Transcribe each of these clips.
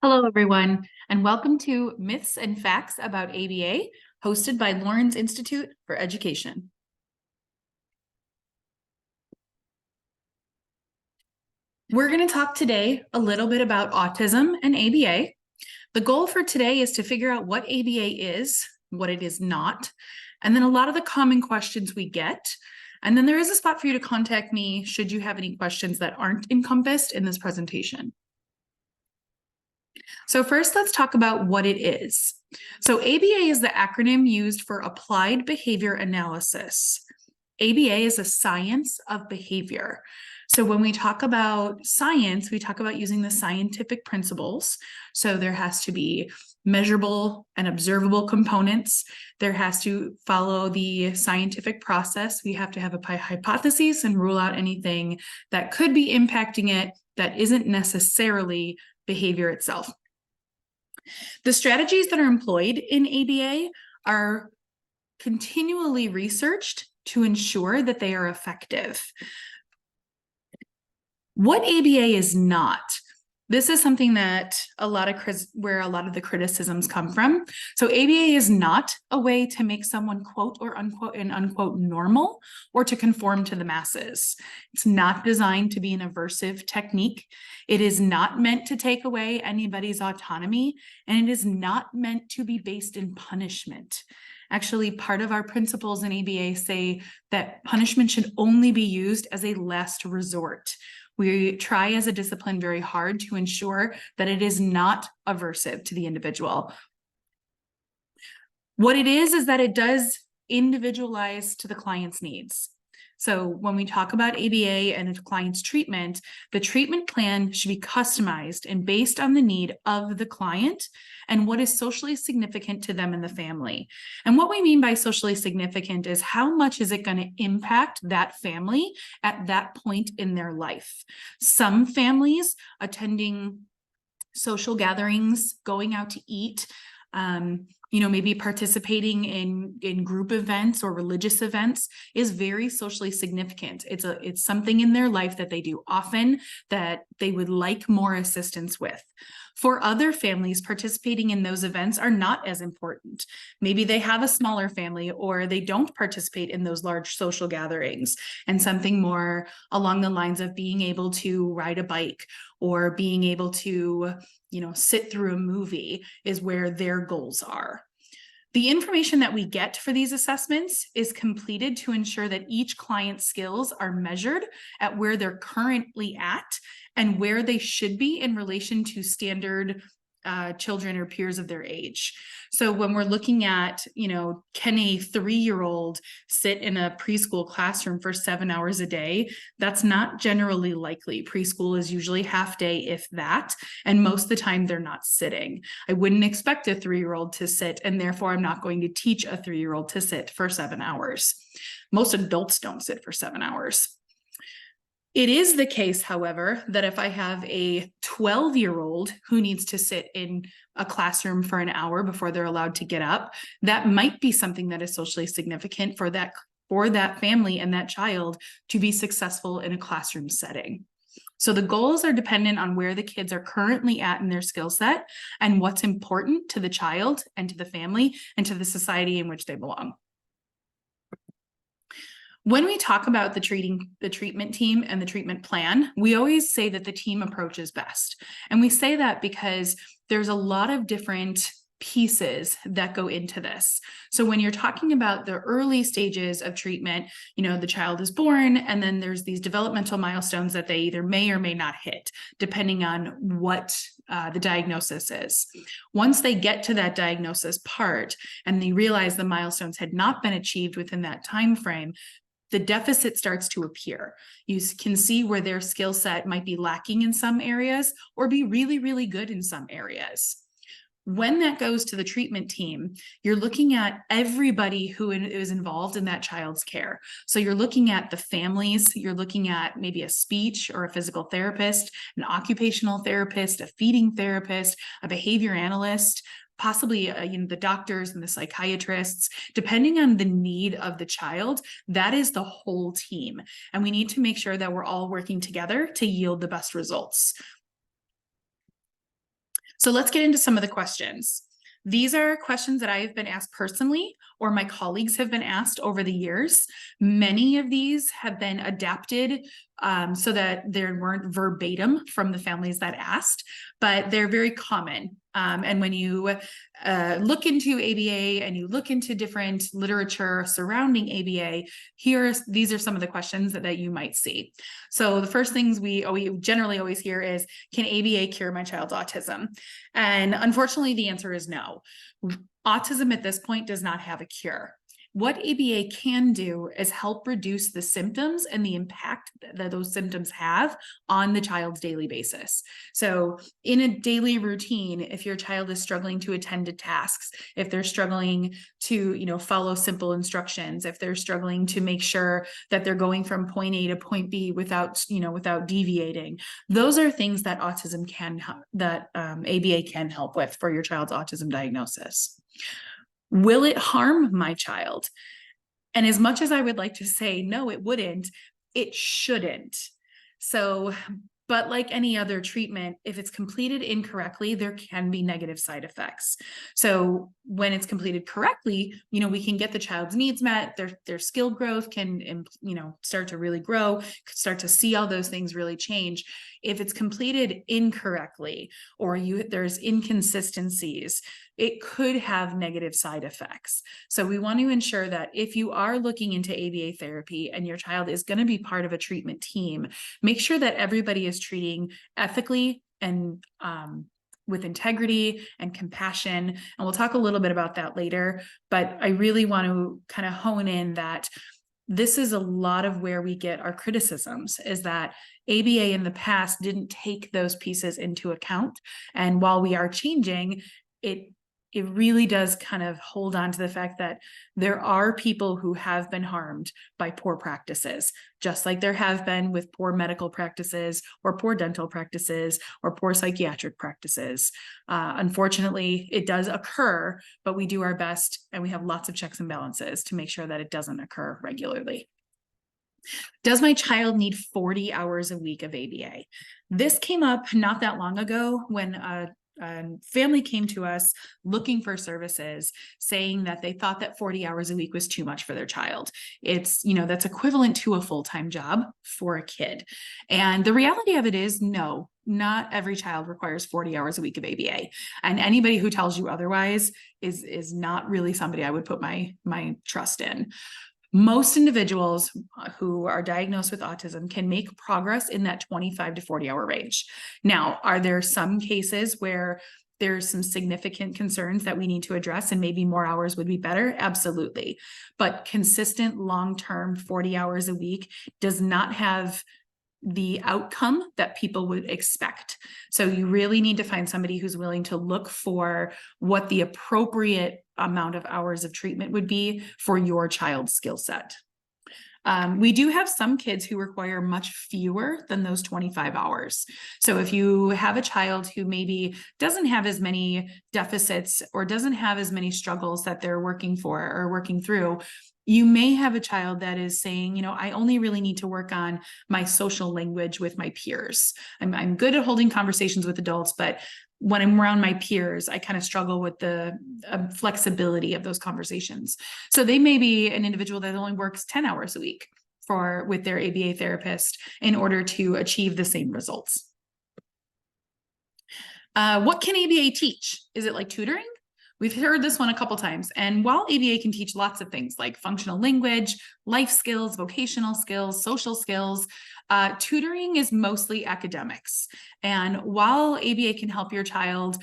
Hello, everyone, and welcome to Myths and Facts about ABA, hosted by Lawrence Institute for Education. We're going to talk today a little bit about autism and ABA. The goal for today is to figure out what ABA is, what it is not, and then a lot of the common questions we get. And then there is a spot for you to contact me should you have any questions that aren't encompassed in this presentation. So first, let's talk about what it is. So ABA is the acronym used for Applied Behavior Analysis. ABA is a science of behavior. So when we talk about science, we talk about using the scientific principles. So there has to be measurable and observable components. There has to follow the scientific process. We have to have a hypothesis and rule out anything that could be impacting it that isn't necessarily behavior itself. The strategies that are employed in ABA are continually researched to ensure that they are effective. What ABA is not, this is something that where a lot of the criticisms come from. So ABA is not a way to make someone quote or unquote normal or to conform to the masses. It's not designed to be an aversive technique. It is not meant to take away anybody's autonomy, and it is not meant to be based in punishment. Actually, part of our principles in ABA say that punishment should only be used as a last resort. We try as a discipline very hard to ensure that it is not aversive to the individual. What it is that it does individualize to the client's needs. So when we talk about ABA and a client's treatment, the treatment plan should be customized and based on the need of the client and what is socially significant to them and the family. And what we mean by socially significant is how much is it going to impact that family at that point in their life. Some families attending social gatherings, going out to eat, maybe participating in group events or religious events is very socially significant. It's something in their life that they do often that they would like more assistance with. For other families, participating in those events are not as important. Maybe they have a smaller family or they don't participate in those large social gatherings, and something more along the lines of being able to ride a bike or being able to sit through a movie is where their goals are. The information that we get for these assessments is completed to ensure that each client's skills are measured at where they're currently at and where they should be in relation to standard children or peers of their age. So when we're looking at, can a 3-year-old sit in a preschool classroom for 7 hours a day? That's not generally likely. Preschool is usually half day, if that, and most of the time they're not sitting. I wouldn't expect a 3-year-old to sit, and therefore I'm not going to teach a 3-year-old to sit for 7 hours. Most adults don't sit for 7 hours. It is the case, however, that if I have a 12-year-old who needs to sit in a classroom for an hour before they're allowed to get up, that might be something that is socially significant for that family and that child to be successful in a classroom setting. So the goals are dependent on where the kids are currently at in their skill set and what's important to the child and to the family and to the society in which they belong. When we talk about the treatment team and the treatment plan, we always say that the team approach is best. And we say that because there's a lot of different pieces that go into this. So when you're talking about the early stages of treatment, the child is born, and then there's these developmental milestones that they either may or may not hit, depending on what the diagnosis is. Once they get to that diagnosis part and they realize the milestones had not been achieved within that time frame, the deficit starts to appear. You can see where their skill set might be lacking in some areas or be really, really good in some areas. When that goes to the treatment team, you're looking at everybody who is involved in that child's care. So you're looking at the families, you're looking at maybe a speech or a physical therapist, an occupational therapist, a feeding therapist, a behavior analyst, possibly the doctors and the psychiatrists, depending on the need of the child. That is the whole team. And we need to make sure that we're all working together to yield the best results. So let's get into some of the questions. These are questions that I've been asked personally, or my colleagues have been asked over the years. Many of these have been adapted so that they weren't verbatim from the families that asked, but they're very common. And when you look into ABA and you look into different literature surrounding ABA, these are some of the questions that you might see. So the first things we generally always hear is, can ABA cure my child's autism? And unfortunately, the answer is no. Autism at this point does not have a cure. What ABA can do is help reduce the symptoms and the impact that those symptoms have on the child's daily basis. So in a daily routine, if your child is struggling to attend to tasks, if they're struggling to, follow simple instructions, if they're struggling to make sure that they're going from point A to point B without deviating, those are things that ABA can help with for your child's autism diagnosis. Will it harm my child? And as much as I would like to say, no, it wouldn't, it shouldn't. So, but like any other treatment, if it's completed incorrectly, there can be negative side effects. So when it's completed correctly, we can get the child's needs met, their skill growth can, start to really grow, start to see all those things really change. If it's completed incorrectly, or there's inconsistencies, it could have negative side effects. So we want to ensure that if you are looking into ABA therapy and your child is going to be part of a treatment team, make sure that everybody is treating ethically and with integrity and compassion. And we'll talk a little bit about that later, but I really want to kind of hone in that this is a lot of where we get our criticisms, is that ABA in the past didn't take those pieces into account. And while we are changing, it really does kind of hold on to the fact that there are people who have been harmed by poor practices, just like there have been with poor medical practices or poor dental practices or poor psychiatric practices. Unfortunately, it does occur, but we do our best and we have lots of checks and balances to make sure that it doesn't occur regularly. Does my child need 40 hours a week of ABA? This came up not that long ago when a family came to us looking for services, saying that they thought that 40 hours a week was too much for their child. It's, that's equivalent to a full-time job for a kid. And the reality of it is, no, not every child requires 40 hours a week of ABA. And anybody who tells you otherwise is not really somebody I would put my trust in. Most individuals who are diagnosed with autism can make progress in that 25 to 40 hour range. Now, are there some cases where there's some significant concerns that we need to address and maybe more hours would be better? Absolutely. But consistent long-term 40 hours a week does not have the outcome that people would expect. So you really need to find somebody who's willing to look for what the appropriate amount of hours of treatment would be for your child's skill set. We do have some kids who require much fewer than those 25 hours. So if you have a child who maybe doesn't have as many deficits or doesn't have as many struggles that they're working through, you may have a child that is saying, I only really need to work on my social language with my peers. I'm good at holding conversations with adults, but when I'm around my peers, I kind of struggle with the flexibility of those conversations. So they may be an individual that only works 10 hours a week with their ABA therapist in order to achieve the same results. What can ABA teach? Is it like tutoring? We've heard this one a couple times. And while ABA can teach lots of things like functional language, life skills, vocational skills, social skills, tutoring is mostly academics. And while ABA can help your child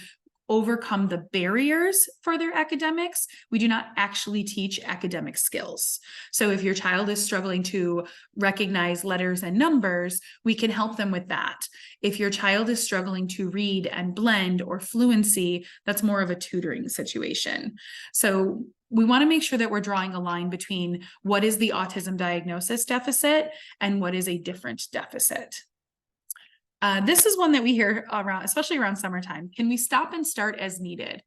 overcome the barriers for their academics, we do not actually teach academic skills. So if your child is struggling to recognize letters and numbers, we can help them with that. If your child is struggling to read and blend or fluency, that's more of a tutoring situation. So we want to make sure that we're drawing a line between what is the autism diagnosis deficit and what is a different deficit. This is one that we hear around, especially around summertime. Can we stop and start as needed?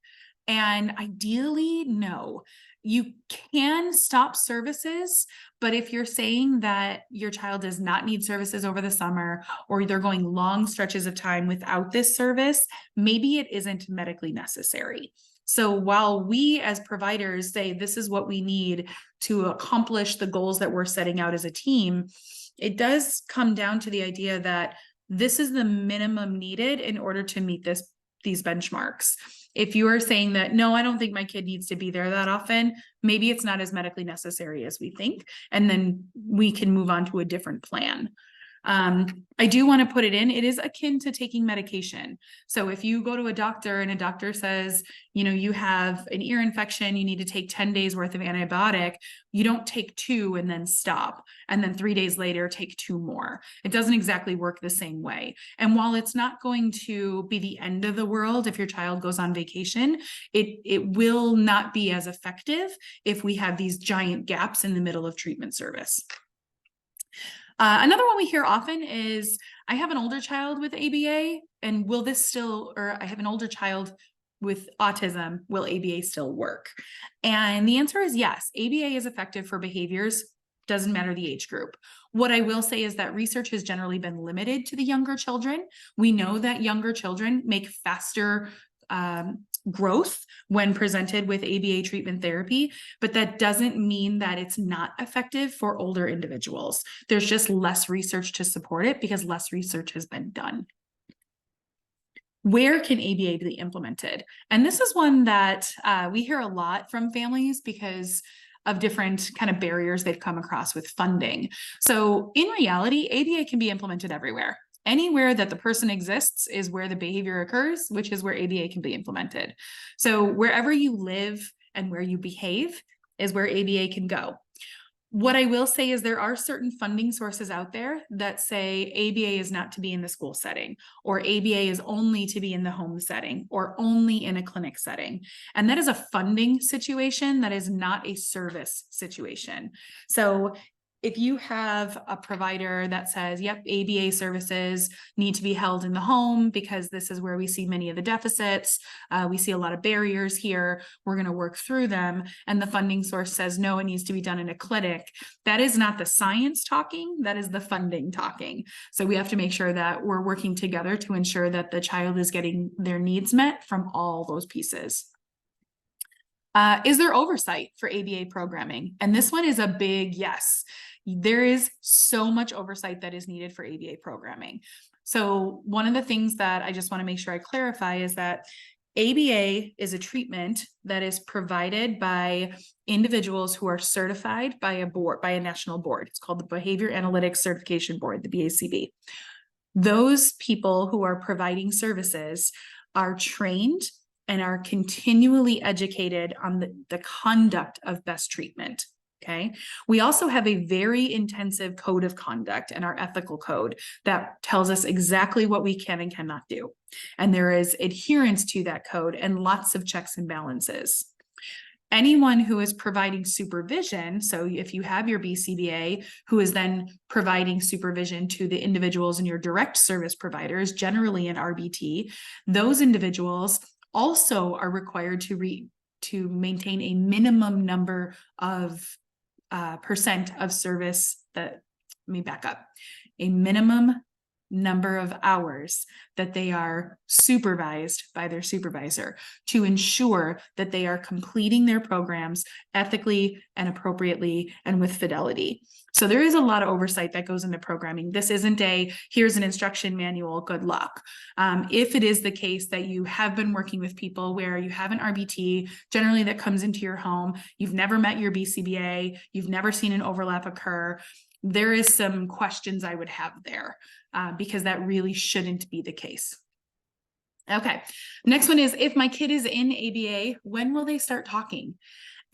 And ideally, no. You can stop services, but if you're saying that your child does not need services over the summer, or they're going long stretches of time without this service, maybe it isn't medically necessary. So while we as providers say this is what we need to accomplish the goals that we're setting out as a team, it does come down to the idea that this is the minimum needed in order to meet these benchmarks. If you are saying that, no, I don't think my kid needs to be there that often, maybe it's not as medically necessary as we think, and then we can move on to a different plan. I do want to put it in, it is akin to taking medication. So if you go to a doctor and a doctor says, you know, you have an ear infection, you need to take 10 days worth of antibiotic, you don't take 2 and then stop. And then 3 days later, take 2 more. It doesn't exactly work the same way. And while it's not going to be the end of the world if your child goes on vacation, it will not be as effective if we have these giant gaps in the middle of treatment service. Another one we hear often is, I have an older child with ABA, and will this still, or I have an older child with autism, will ABA still work? And the answer is yes, ABA is effective for behaviors, doesn't matter the age group. What I will say is that research has generally been limited to the younger children. We know that younger children make faster growth when presented with ABA treatment therapy, but that doesn't mean that it's not effective for older individuals. There's just less research to support it because less research has been done. Where can ABA be implemented? And this is one that we hear a lot from families because of different kind of barriers they've come across with funding. So in reality, ABA can be implemented everywhere. Anywhere that the person exists is where the behavior occurs, which is where ABA can be implemented. So wherever you live and where you behave is where ABA can go. What I will say is there are certain funding sources out there that say ABA is not to be in the school setting, or ABA is only to be in the home setting, or only in a clinic setting. And that is a funding situation, that is not a service situation. So if you have a provider that says, yep, ABA services need to be held in the home because this is where we see many of the deficits, we see a lot of barriers here, we're going to work through them, and the funding source says, no, it needs to be done in a clinic, that is not the science talking, that is the funding talking. So we have to make sure that we're working together to ensure that the child is getting their needs met from all those pieces. Is there oversight for ABA programming? And this one is a big yes. There is so much oversight that is needed for ABA programming. So one of the things that I just want to make sure I clarify is that ABA is a treatment that is provided by individuals who are certified by a board, by a national board. It's called the Behavior Analytics Certification Board, the BACB. Those people who are providing services are trained and are continually educated on the conduct of best treatment. Okay. We also have a very intensive code of conduct and our ethical code that tells us exactly what we can and cannot do. And there is adherence to that code and lots of checks and balances. Anyone who is providing supervision, so if you have your BCBA, who is then providing supervision to the individuals in your direct service providers, generally in RBT, those individuals also are required to maintain a minimum number of percent of service that, let me back up, a minimum number of hours that they are supervised by their supervisor to ensure that they are completing their programs ethically and appropriately and with fidelity. So there is a lot of oversight that goes into programming. This isn't here's an instruction manual, good luck. If it is the case that you have been working with people where you have an RBT, generally that comes into your home, you've never met your BCBA, you've never seen an overlap occur, there is some questions I would have there because that really shouldn't be the case. Okay, next one is, if my kid is in ABA, when will they start talking?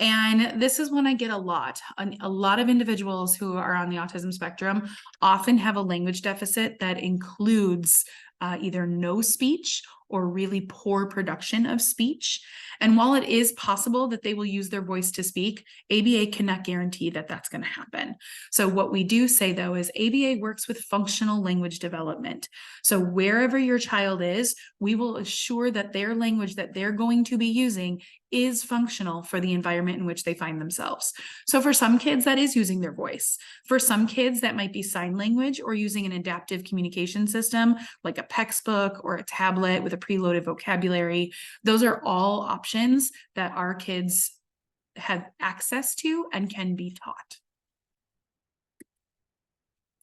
And this is one I get a lot. A lot of individuals who are on the autism spectrum often have a language deficit that includes either no speech or really poor production of speech. And while it is possible that they will use their voice to speak, ABA cannot guarantee that that's going to happen. So what we do say, though, is ABA works with functional language development. So wherever your child is, we will assure that their language that they're going to be using is functional for the environment in which they find themselves. So for some kids, that is using their voice. For some kids, that might be sign language or using an adaptive communication system like a PECS book or a tablet with a preloaded vocabulary. Those are all options that our kids have access to and can be taught.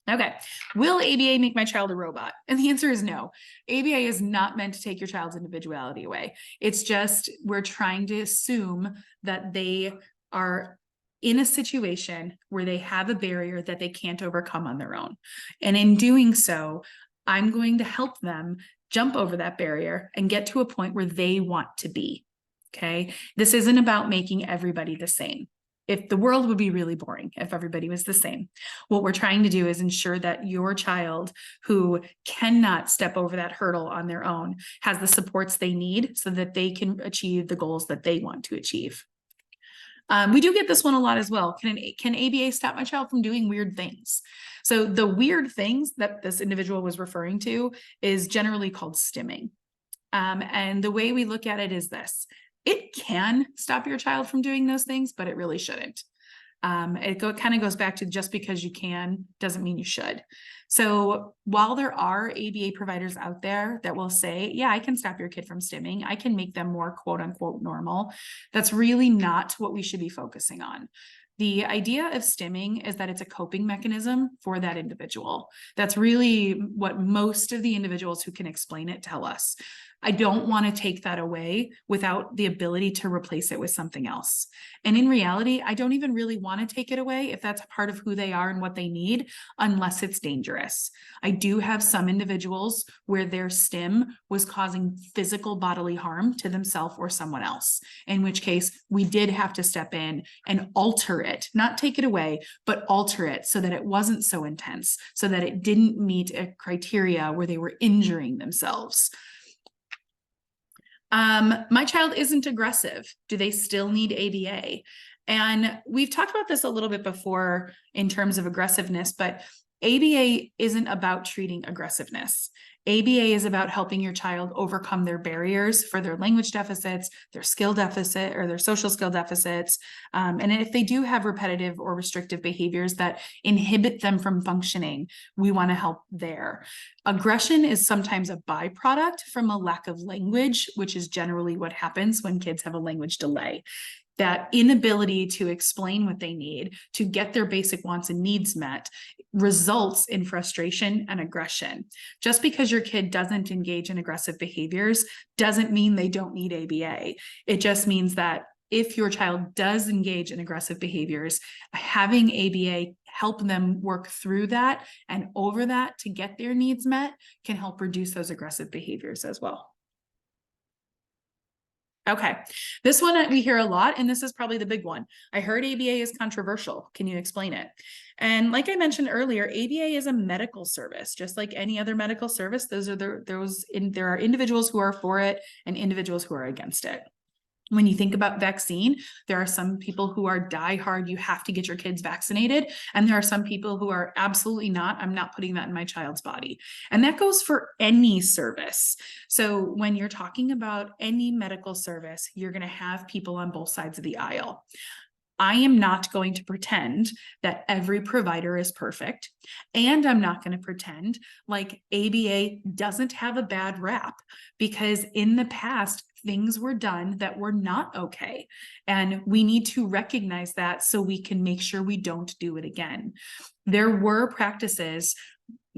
Okay, will ABA make my child a robot? And the answer is no. ABA is not meant to take your child's individuality away. It's just we're trying to assume that they are in a situation where they have a barrier that they can't overcome on their own. And in doing so, I'm going to help them jump over that barrier and get to a point where they want to be. Okay, this isn't about making everybody the same. If the world would be really boring if everybody was the same. What we're trying to do is ensure that your child who cannot step over that hurdle on their own has the supports they need so that they can achieve the goals that they want to achieve. We do get this one a lot as well. Can ABA stop my child from doing weird things? So the weird things that this individual was referring to is generally called stimming. And the way we look at it is this. It can stop your child from doing those things, but it really shouldn't. It kind of goes back to just because you can doesn't mean you should. So while there are ABA providers out there that will say, yeah, I can stop your kid from stimming, I can make them more quote unquote normal, that's really not what we should be focusing on. The idea of stimming is that it's a coping mechanism for that individual. That's really what most of the individuals who can explain it tell us. I don't want to take that away without the ability to replace it with something else. And in reality, I don't even really want to take it away if that's a part of who they are and what they need, unless it's dangerous. I do have some individuals where their stim was causing physical bodily harm to themselves or someone else, in which case we did have to step in and alter it, not take it away, but alter it so that it wasn't so intense, so that it didn't meet a criteria where they were injuring themselves. My child isn't aggressive. Do they still need ABA? And we've talked about this a little bit before in terms of aggressiveness, but ABA isn't about treating aggressiveness. ABA is about helping your child overcome their barriers for their language deficits, their skill deficit, or their social skill deficits. And if they do have repetitive or restrictive behaviors that inhibit them from functioning, we want to help there. Aggression is sometimes a byproduct from a lack of language, which is generally what happens when kids have a language delay. That inability to explain what they need, to get their basic wants and needs met, results in frustration and aggression. Just because your kid doesn't engage in aggressive behaviors doesn't mean they don't need ABA. It just means that if your child does engage in aggressive behaviors, having ABA help them work through that and over that to get their needs met can help reduce those aggressive behaviors as well. Okay, this one we hear a lot, and this is probably the big one. I heard ABA is controversial. Can you explain it? And like I mentioned earlier, ABA is a medical service, just like any other medical service. There are individuals who are for it and individuals who are against it. When you think about vaccine, there are some people who are diehard, you have to get your kids vaccinated. And there are some people who are absolutely not, I'm not putting that in my child's body. And that goes for any service. So when you're talking about any medical service, you're going to have people on both sides of the aisle. I am not going to pretend that every provider is perfect, and I'm not going to pretend like ABA doesn't have a bad rap, because in the past, things were done that were not okay. And we need to recognize that so we can make sure we don't do it again. There were practices,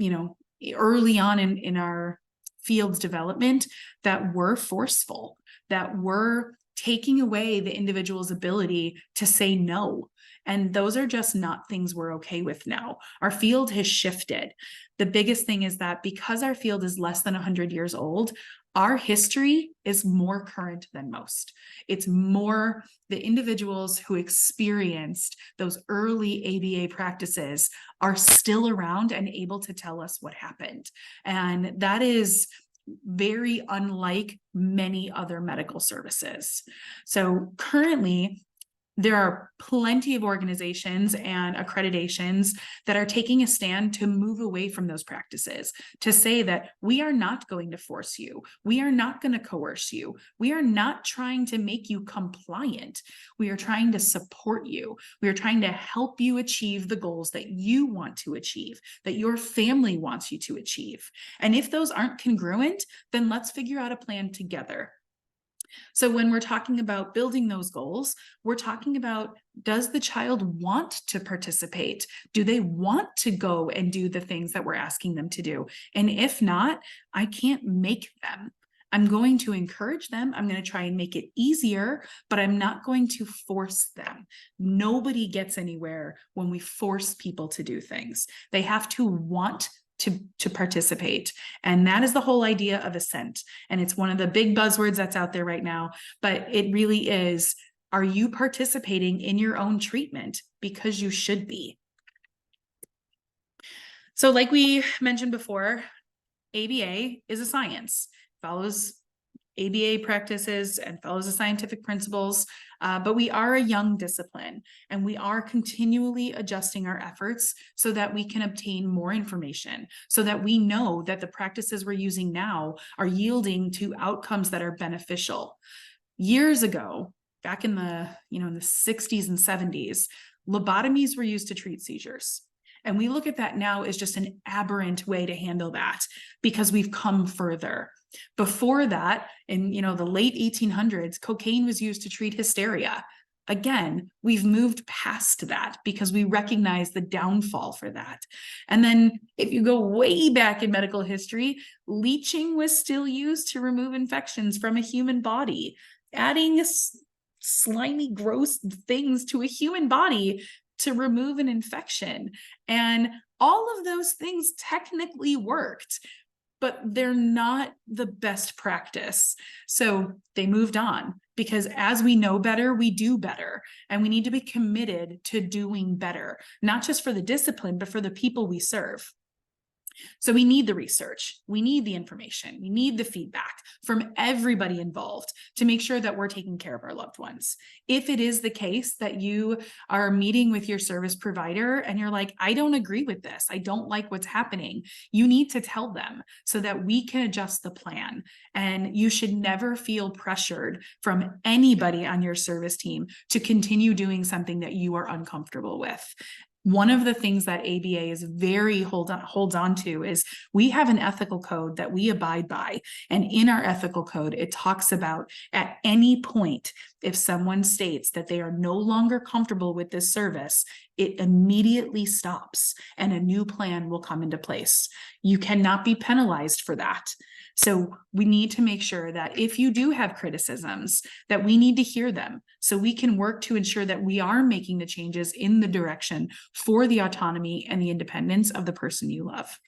early on in our field's development that were forceful, that were taking away the individual's ability to say no. And those are just not things we're okay with now. Our field has shifted. The biggest thing is that because our field is less than 100 years old, our history is more current than most. It's more the individuals who experienced those early ABA practices are still around and able to tell us what happened. And that is very unlike many other medical services. So currently, there are plenty of organizations and accreditations that are taking a stand to move away from those practices, to say that we are not going to force you. We are not going to coerce you. We are not trying to make you compliant. We are trying to support you. We are trying to help you achieve the goals that you want to achieve, that your family wants you to achieve. And if those aren't congruent, then let's figure out a plan together. So when we're talking about building those goals, we're talking about, does the child want to participate? Do they want to go and do the things that we're asking them to do? And if not, I can't make them. I'm going to encourage them. I'm going to try and make it easier, but I'm not going to force them. Nobody gets anywhere when we force people to do things. They have to want to participate. And that is the whole idea of assent. And it's one of the big buzzwords that's out there right now, but it really is, are you participating in your own treatment? Because you should be. So like we mentioned before, ABA is a science, follows ABA practices and follows the scientific principles, but we are a young discipline, and we are continually adjusting our efforts so that we can obtain more information, so that we know that the practices we're using now are yielding to outcomes that are beneficial. Years ago, back in the, in the 60s and 70s, lobotomies were used to treat seizures. And we look at that now as just an aberrant way to handle that because we've come further. Before that, in the late 1800s, cocaine was used to treat hysteria. Again, we've moved past that because we recognize the downfall for that. And then if you go way back in medical history, leeching was still used to remove infections from a human body. Adding slimy, gross things to a human body to remove an infection. And all of those things technically worked, but they're not the best practice. So they moved on because as we know better, we do better. And we need to be committed to doing better, not just for the discipline, but for the people we serve. So we need the research, we need the information, we need the feedback from everybody involved to make sure that we're taking care of our loved ones. If it is the case that you are meeting with your service provider and you're like, I don't agree with this, I don't like what's happening, you need to tell them so that we can adjust the plan. And you should never feel pressured from anybody on your service team to continue doing something that you are uncomfortable with. One of the things that ABA is very holds on to is we have an ethical code that we abide by. And in our ethical code, it talks about at any point, if someone states that they are no longer comfortable with this service, it immediately stops and a new plan will come into place. You cannot be penalized for that. So we need to make sure that if you do have criticisms, that we need to hear them so we can work to ensure that we are making the changes in the direction for the autonomy and the independence of the person you love.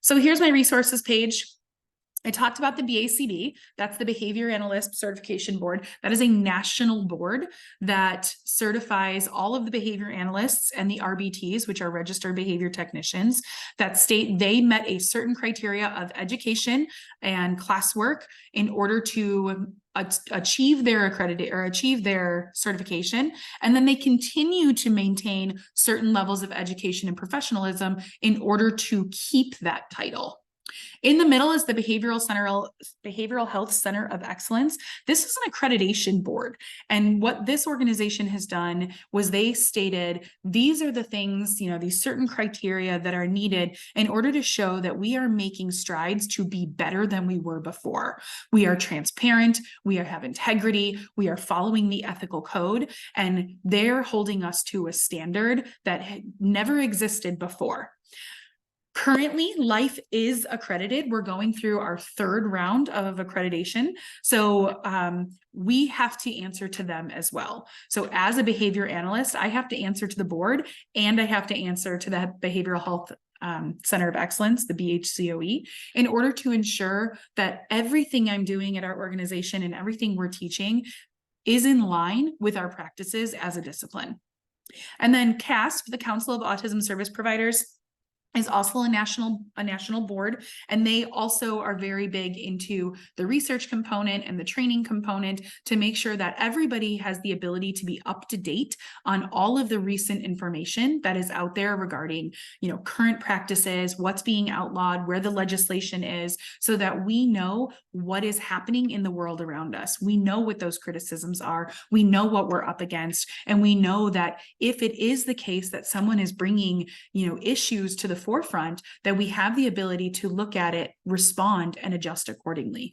So here's my resources page. I talked about the BACB, that's the Behavior Analyst Certification Board. That is a national board that certifies all of the behavior analysts and the RBTs, which are registered behavior technicians, that state they met a certain criteria of education and classwork in order to achieve their accreditation or achieve their certification. And then they continue to maintain certain levels of education and professionalism in order to keep that title. In the middle is the Behavioral Health Center of Excellence. This is an accreditation board. And what this organization has done was they stated, these are the things, these certain criteria that are needed in order to show that we are making strides to be better than we were before. We are transparent, we have integrity, we are following the ethical code, and they're holding us to a standard that had never existed before. Currently, Life is accredited. We're going through our third round of accreditation. So we have to answer to them as well. So as a behavior analyst, I have to answer to the board, and I have to answer to the Behavioral Health Center of Excellence, the BHCOE, in order to ensure that everything I'm doing at our organization and everything we're teaching is in line with our practices as a discipline. And then CASP, the Council of Autism Service Providers, is also a national board, and they also are very big into the research component and the training component to make sure that everybody has the ability to be up to date on all of the recent information that is out there regarding, current practices, what's being outlawed, where the legislation is, so that we know what is happening in the world around us. We know what those criticisms are. We know what we're up against, and we know that if it is the case that someone is bringing, issues to the forefront, that we have the ability to look at it, respond, and adjust accordingly.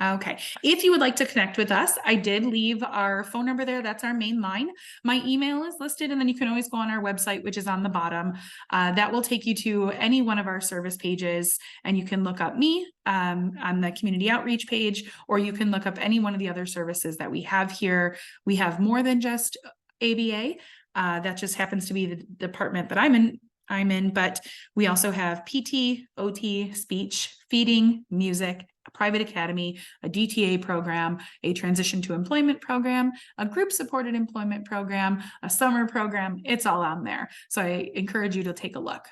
Okay, if you would like to connect with us, I did leave our phone number there. That's our main line. My email is listed, and then you can always go on our website, which is on the bottom. That will take you to any one of our service pages, and you can look up me on the community outreach page, or you can look up any one of the other services that we have here. We have more than just ABA. That just happens to be the department that I'm in, but we also have PT, OT, speech, feeding, music, a private academy, a DTA program, a transition to employment program, a group supported employment program, a summer program. It's all on there. So I encourage you to take a look.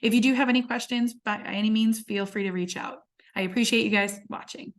If you do have any questions, by any means, feel free to reach out. I appreciate you guys watching.